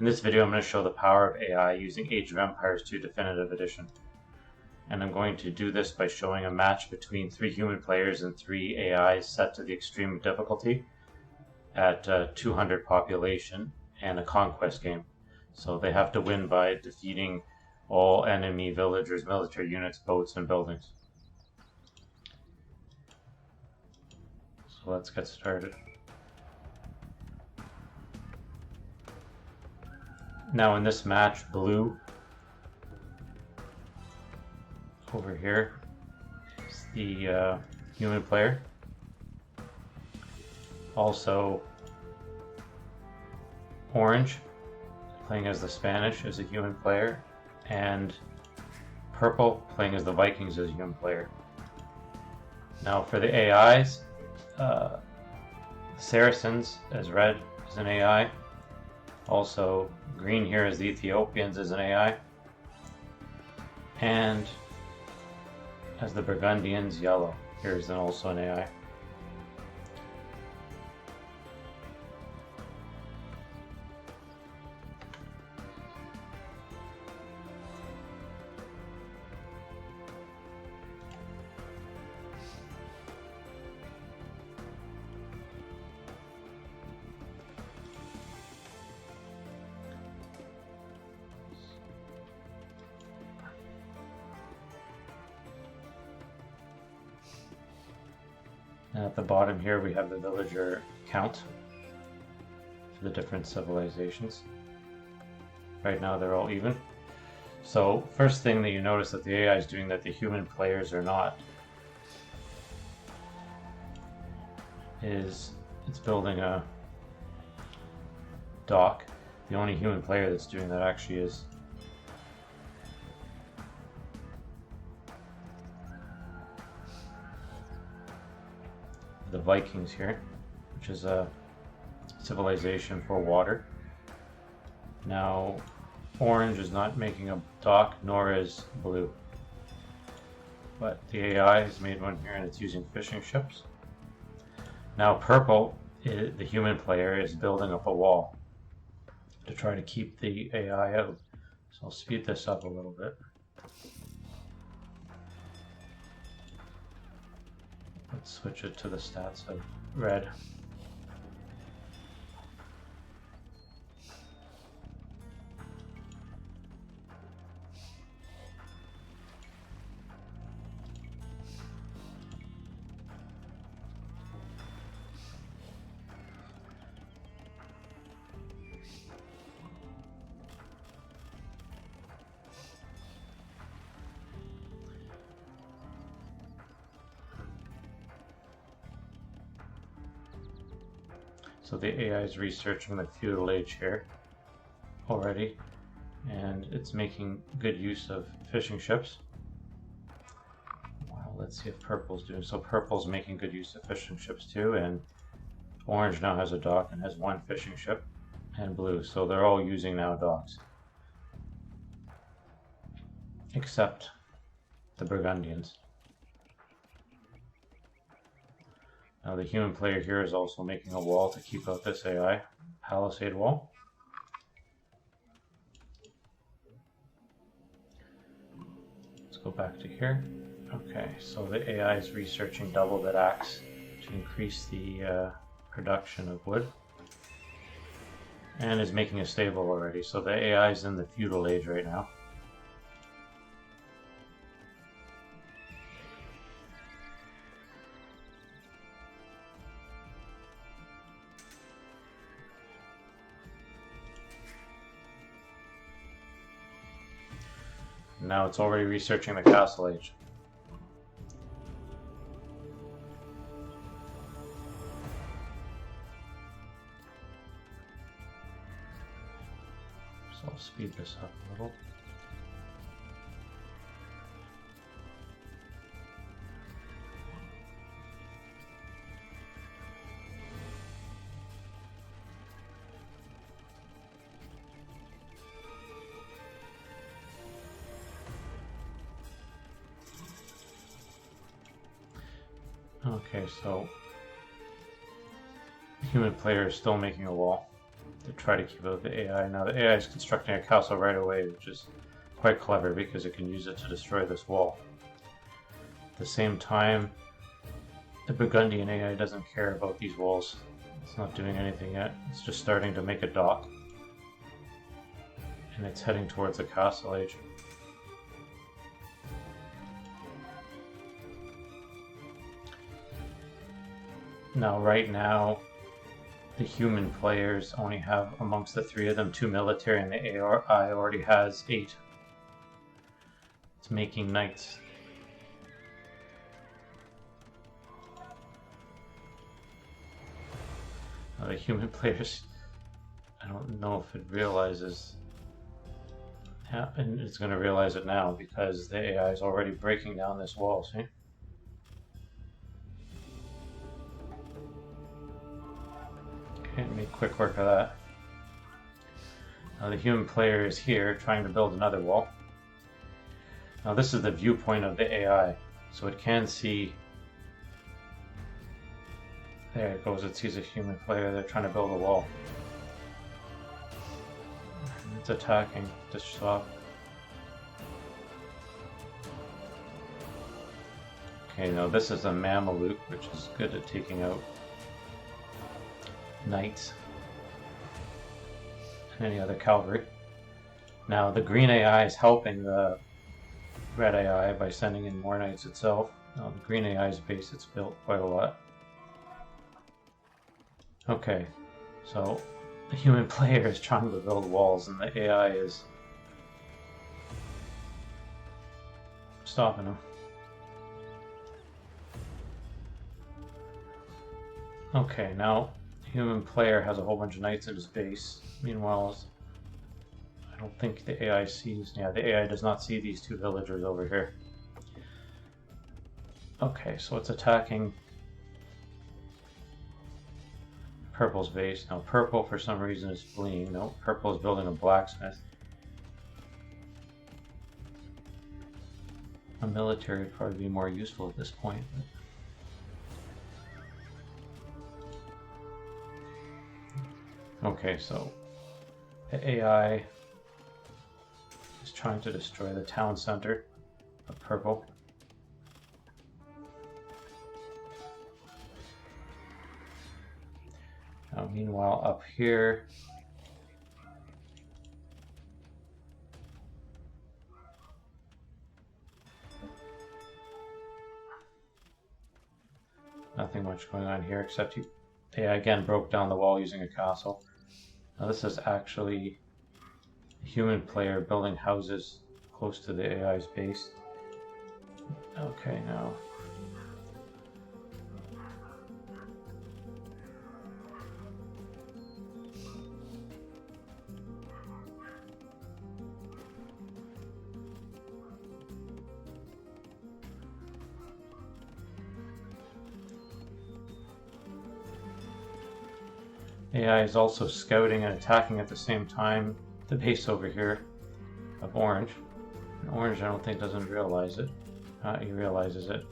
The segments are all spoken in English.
In this video, I'm going to show the power of AI using Age of Empires 2 Definitive Edition. And I'm going to do this by showing a match between 3 human players and 3 AIs set to the extreme difficulty at 200 population and a conquest game. So they have to win by defeating all enemy villagers, military units, boats, and buildings. So let's get started. Now in this match, blue over here is the human player. Also orange, playing as the Spanish, is a human player, and purple, playing as the Vikings, is a human player. Now for the AIs, Saracens as red is an AI. Also green here is the Ethiopians as an AI. And as the Burgundians, yellow here is also an AI. And at the bottom here we have the villager count for the different civilizations. Right now they're all even. So first thing that you notice that the AI is doing that the human players are not is it's building a dock. The only human player that's doing that actually is the Vikings here, which is a civilization for water. Now orange is not making a dock, nor is blue, but the AI has made one here and it's using fishing ships. Now purple, the human player, is building up a wall to try to keep the AI out. So I'll speed this up a little bit. Let's switch it to the stats of red. So the AI is researching the feudal age here already, and it's making good use of fishing ships. Wow, let's see if purple's doing. So purple's making good use of fishing ships too, and orange now has a dock and has 1 fishing ship, and blue. So they're all using now docks, except the Burgundians. Now the human player here is also making a wall to keep out this AI, palisade wall. Let's go back to here. Okay, so the AI is researching double-bit axe to increase the production of wood, and is making a stable already. So the AI is in the feudal age right now. Now it's already researching the castle age. So I'll speed this up a little. Okay, so the human player is still making a wall. to try to keep out the AI. Now the AI is constructing a castle right away, which is quite clever because it can use it to destroy this wall. At the same time, the Burgundian AI doesn't care about these walls. It's not doing anything yet. It's just starting to make a dock. And it's heading towards the castle age. Now, right now, the human players only have, amongst the three of them, 2 military, and the AI already has 8. It's making knights. Now, the human players, I don't know if it realizes. Yeah, and it's going to realize it now because the AI is already breaking down this wall, see? Okay, make quick work of that. Now the human player is here trying to build another wall. Now this is the viewpoint of the AI, so it can see. There it goes, it sees a human player, they're trying to build a wall. It's attacking to stop. Okay, now this is a Mameluke, which is good at taking out knights and any other cavalry. Now the green AI is helping the red AI by sending in more knights itself. Now the green AI's base, it's built quite a lot. Okay, so the human player is trying to build walls and the AI is stopping him. Okay, now human player has a whole bunch of knights in his base. Meanwhile, I don't think the AI sees. Yeah, the AI does not see these 2 villagers over here. Okay, so it's attacking purple's base. Now purple for some reason is fleeing. No, purple is building a blacksmith. A military would probably be more useful at this point. Okay, so the AI is trying to destroy the town center of purple. Now, meanwhile, up here, nothing much going on here except the AI again broke down the wall using a castle. Now this is actually a human player building houses close to the AI's base. Okay, now. AI is also scouting and attacking at the same time the base over here of orange. And orange, I don't think, doesn't realize it. He realizes it.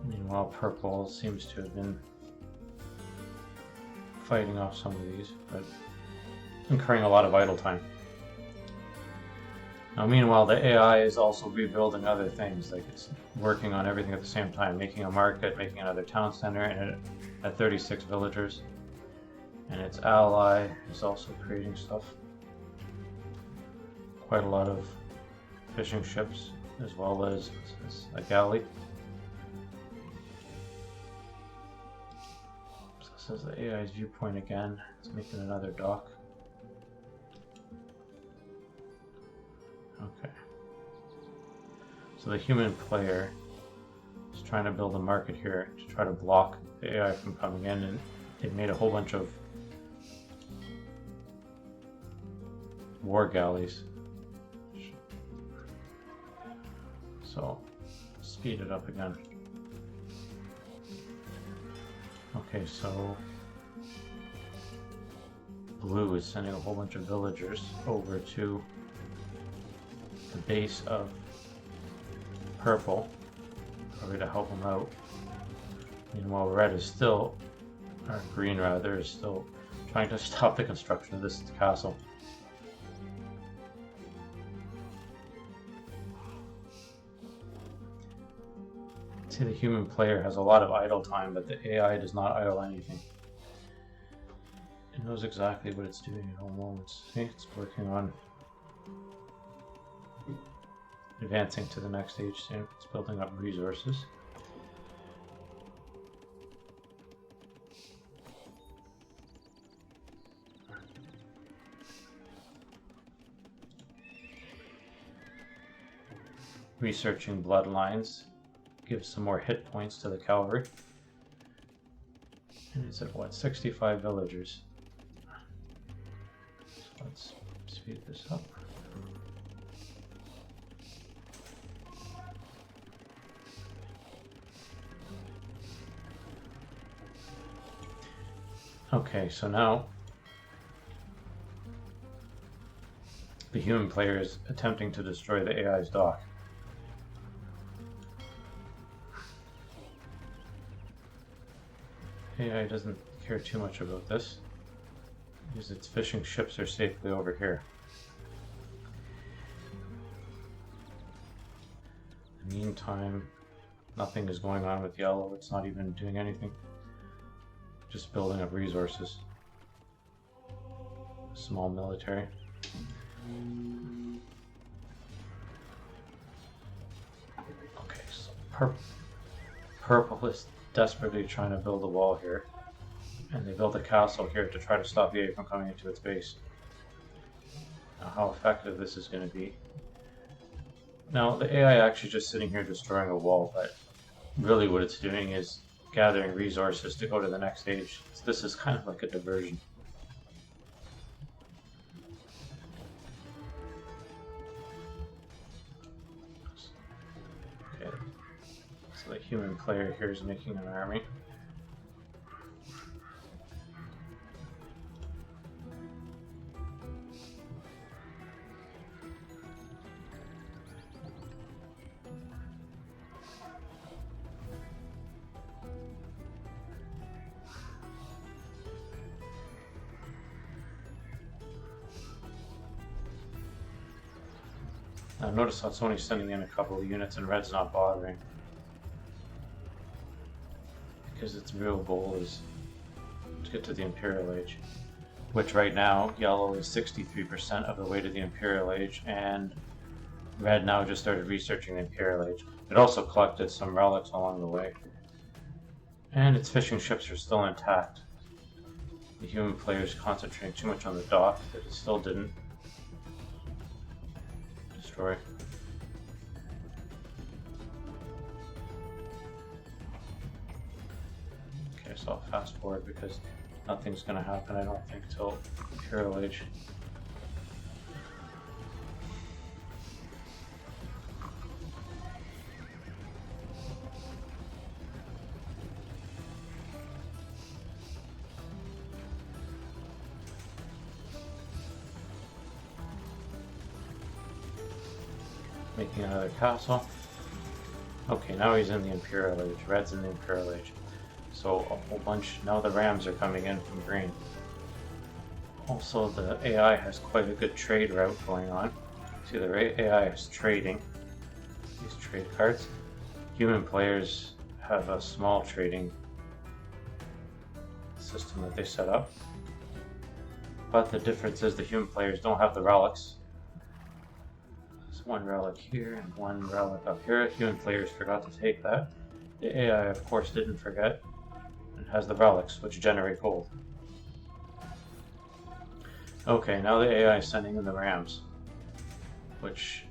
Meanwhile, purple seems to have been fighting off some of these, but incurring a lot of idle time. Now, meanwhile, the AI is also rebuilding other things, like it's working on everything at the same time, making a market, making another town center, and it at 36 villagers. And its ally is also creating stuff. Quite a lot of fishing ships, as well as a galley. So this is the AI's viewpoint again. It's making another dock. Okay. So the human player is trying to build a market here to try to block the AI from coming in, and it made a whole bunch of war galleys. So speed it up again. Okay, so blue is sending a whole bunch of villagers over to the base of purple. probably to help them out. Meanwhile, red is still, or green rather, is still trying to stop the construction of this castle. See, the human player has a lot of idle time, but the AI does not idle anything. It knows exactly what it's doing at all moments. See, it's working on advancing to the next stage soon. It's building up resources. Researching bloodlines gives some more hit points to the cavalry. And it's at what, 65 villagers. So let's speed this up. Okay, so now the human player is attempting to destroy the AI's dock. AI doesn't care too much about this, because its fishing ships are safely over here. In the meantime, nothing is going on with yellow. It's not even doing anything. Just building up resources. Small military. Okay, so purple is desperately trying to build a wall here, and they built a castle here to try to stop the AI from coming into its base. Now, how effective this is going to be. Now, the AI actually just sitting here destroying a wall, but really what it's doing is gathering resources to go to the next stage. So this is kind of like a diversion. Okay, so the human player here is making an army. Now notice how it's only sending in a couple of units and red's not bothering. Because its real goal is to get to the Imperial Age. Which right now, yellow is 63% of the way to the Imperial Age, and red now just started researching the Imperial Age. It also collected some relics along the way. And its fishing ships are still intact. The human player is concentrating too much on the dock that it still didn't destroy. Okay, so I'll fast forward because nothing's going to happen, I don't think, till Imperial Age. Making another castle. Okay, now he's in the Imperial Age. Red's in the Imperial Age. So a whole bunch, now the rams are coming in from green. Also, the AI has quite a good trade route going on. See, the AI is trading these trade cards. Human players have a small trading system that they set up. But the difference is the human players don't have the relics. There's one relic here and one relic up here. Human players forgot to take that. The AI, of course, didn't forget. It has the relics, which generate gold. Okay, now the AI is sending in the rams, which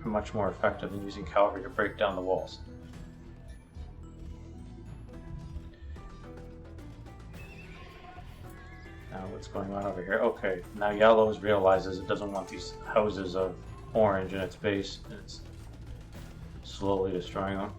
are much more effective than using cavalry to break down the walls. Now what's going on over here? Okay, now yellow realizes it doesn't want these houses of orange in its base, and it's slowly destroying them.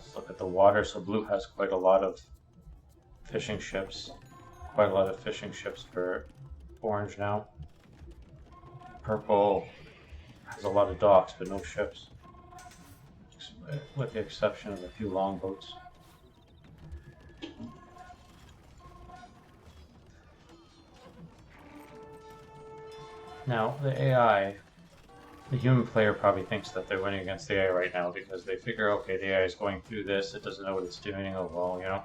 Let's look at the water. So blue has quite a lot of fishing ships. Quite a lot of fishing ships for orange now. Purple has a lot of docks, but no ships. With the exception of a few longboats. Now, the AI, the human player probably thinks that they're winning against the AI right now because they figure, okay, the AI is going through this, it doesn't know what it's doing, oh well, you know.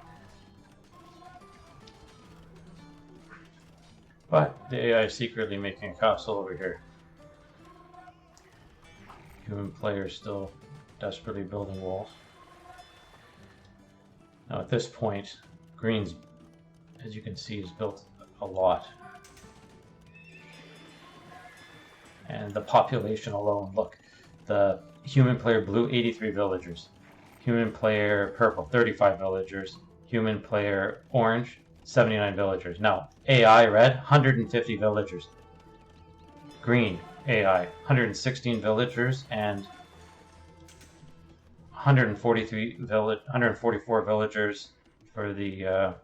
But the AI is secretly making a castle over here. Human player still desperately building walls. Now at this point, green's, as you can see, is built a lot. And the population alone, look, the human player blue, 83 villagers. Human player purple, 35 villagers. Human player orange, 79 villagers. Now, AI red, 150 villagers. Green, AI, 116 villagers and 144 villagers for the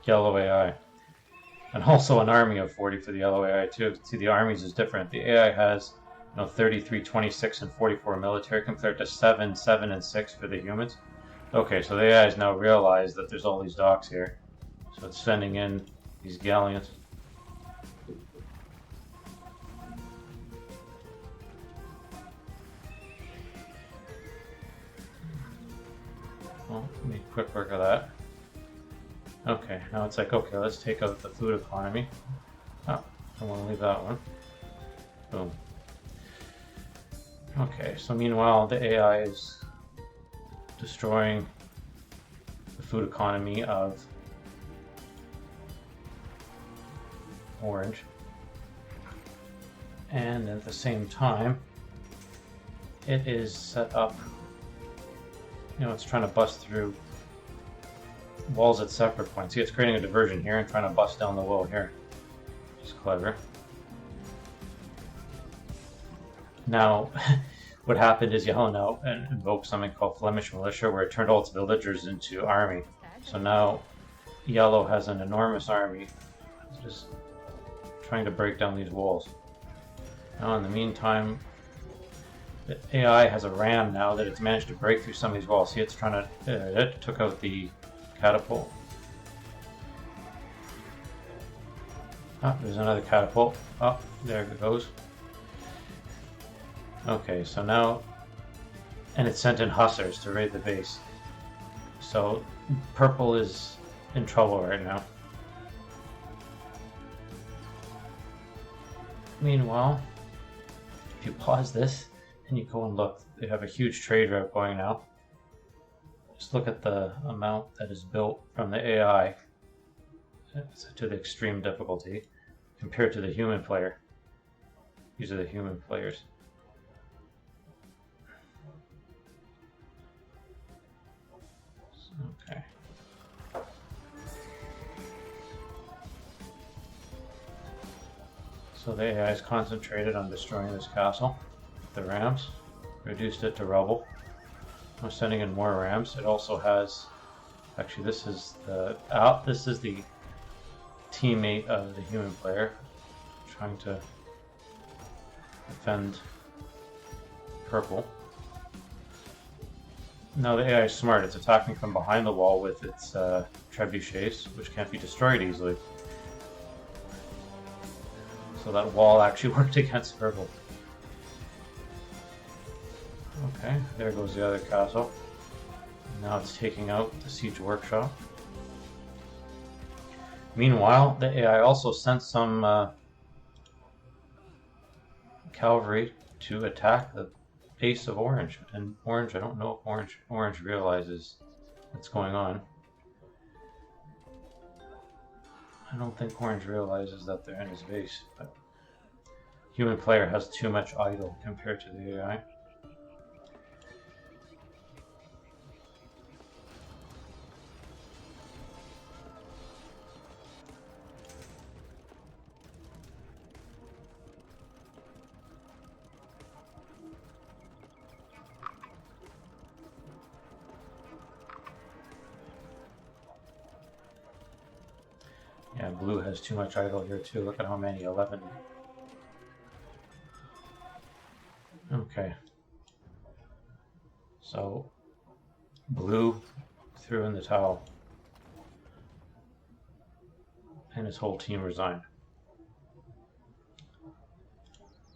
yellow AI. And also an army of 40 for the yellow AI too. See, the armies is different. The AI has 33, 26, and 44 military compared to 7, 7, and 6 for the humans. Okay, so the AI has now realized that there's all these docks here. So it's sending in these galleons. Well, make quick work of that. Okay, now it's like, okay, let's take out the food economy. Oh, I want to leave that one. Boom. Okay, so meanwhile, the AI is destroying the food economy of orange. And at the same time, it is set up, it's trying to bust through walls at separate points. See, it's creating a diversion here and trying to bust down the wall here. It's clever. Now, what happened is yellow now invoked something called Flemish Militia, where it turned all its villagers into army. So now yellow has an enormous army just trying to break down these walls. Now, in the meantime, the AI has a ram now that it's managed to break through some of these walls. See, it's trying to, it took out the catapult. Oh, there's another catapult. Oh, there it goes. Okay, so now, and it sent in hussars to raid the base. So purple is in trouble right now. Meanwhile, if you pause this and you go and look, they have a huge trade route going now. Just look at the amount that is built from the AI to the extreme difficulty compared to the human player. These are the human players. Okay. So the AI is concentrated on destroying this castle. The rams reduced it to rubble. I'm sending in more rams. It also has, actually, this is the teammate of the human player trying to defend purple. Now the AI is smart. It's attacking from behind the wall with its trebuchets, which can't be destroyed easily. So that wall actually worked against purple. Okay, there goes the other castle. Now it's taking out the siege workshop. Meanwhile, the AI also sent some cavalry to attack the base of orange. And orange, I don't know if orange realizes what's going on. I don't think orange realizes that they're in his base, but human player has too much idle compared to the AI. And blue has too much idle here too. Look at how many, 11. Okay. So blue threw in the towel. And his whole team resigned.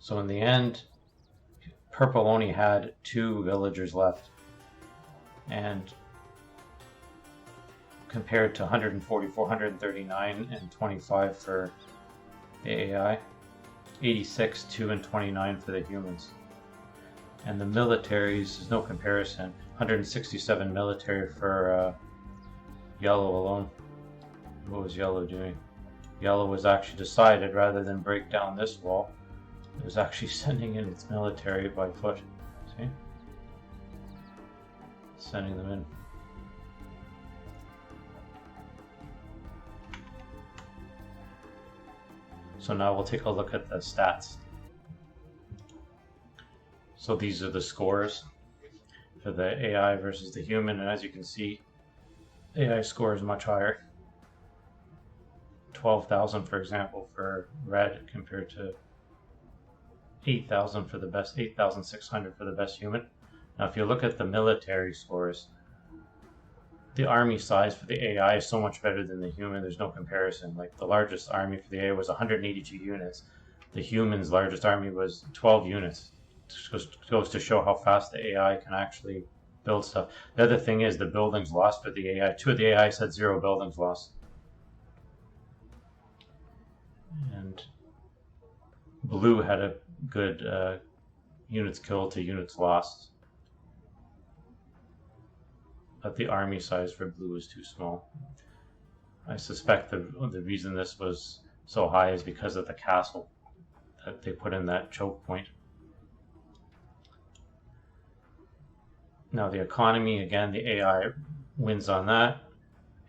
So in the end, purple only had 2 villagers left. And compared to 144, 139, and 25 for the AI, 86, 2, and 29 for the humans. And the militaries, there's no comparison. 167 military for yellow alone. What was yellow doing? Yellow was actually decided, rather than break down this wall, it was actually sending in its military by foot. See? Sending them in. So now we'll take a look at the stats. So these are the scores for the AI versus the human, and as you can see, AI score is much higher. 12,000, for example, for red compared to 8,000 for the best, 8,600 for the best human. Now, if you look at the military scores, the army size for the AI is so much better than the human. There's no comparison. Like the largest army for the AI was 182 units. The human's largest army was 12 units. It goes to show how fast the AI can actually build stuff. The other thing is the buildings lost for the AI. 2 of the AIs had 0 buildings lost. And blue had a good units killed to units lost. But the army size for blue was too small. I suspect the reason this was so high is because of the castle that they put in that choke point. Now the economy, again, the AI wins on that.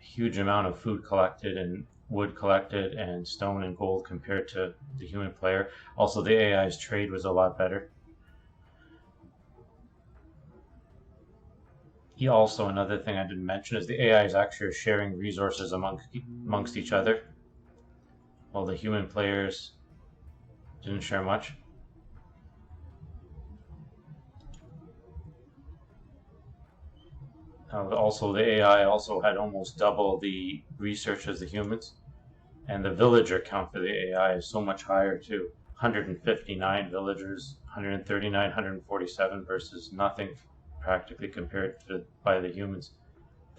Huge amount of food collected and wood collected and stone and gold compared to the human player. Also, the AI's trade was a lot better. Also, another thing I didn't mention is the AIs actually are sharing resources amongst each other, while the human players didn't share much. Also, the AI also had almost double the research as the humans, and the villager count for the AI is so much higher too. 159 villagers, 139, 147 versus nothing practically compared to by the humans.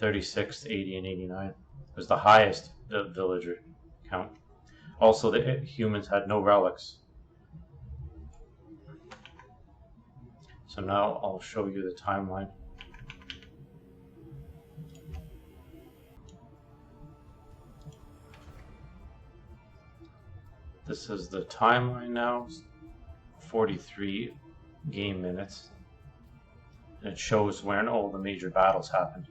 36, 80, and 89 was the highest villager count. Also, the humans had no relics. So now I'll show you the timeline. This is the timeline now, 43 game minutes. And it shows when all the major battles happened.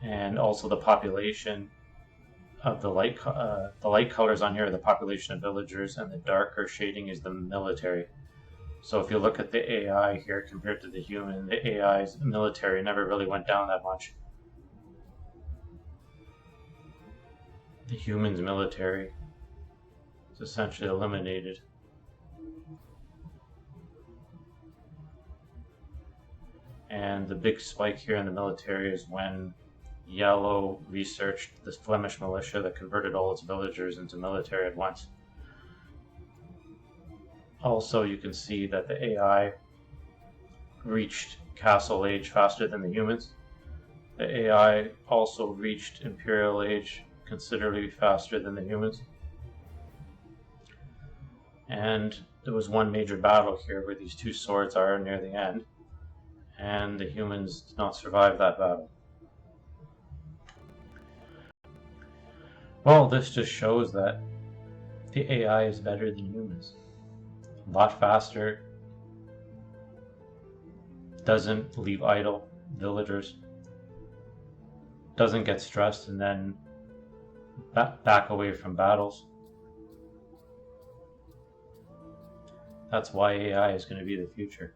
And also the population of the light colors on here are the population of villagers, and the darker shading is the military. So if you look at the AI here compared to the human, the AI's military never really went down that much. The human's military is essentially eliminated. And the big spike here in the military is when Yellow researched the Flemish militia that converted all its villagers into military at once. Also, you can see that the AI reached Castle Age faster than the humans. The AI also reached Imperial Age considerably faster than the humans. And there was one major battle here where these 2 swords are near the end, and the humans did not survive that battle. Well, this just shows that the AI is better than humans. A lot faster, doesn't leave idle villagers, doesn't get stressed and then back away from battles. That's why AI is going to be the future.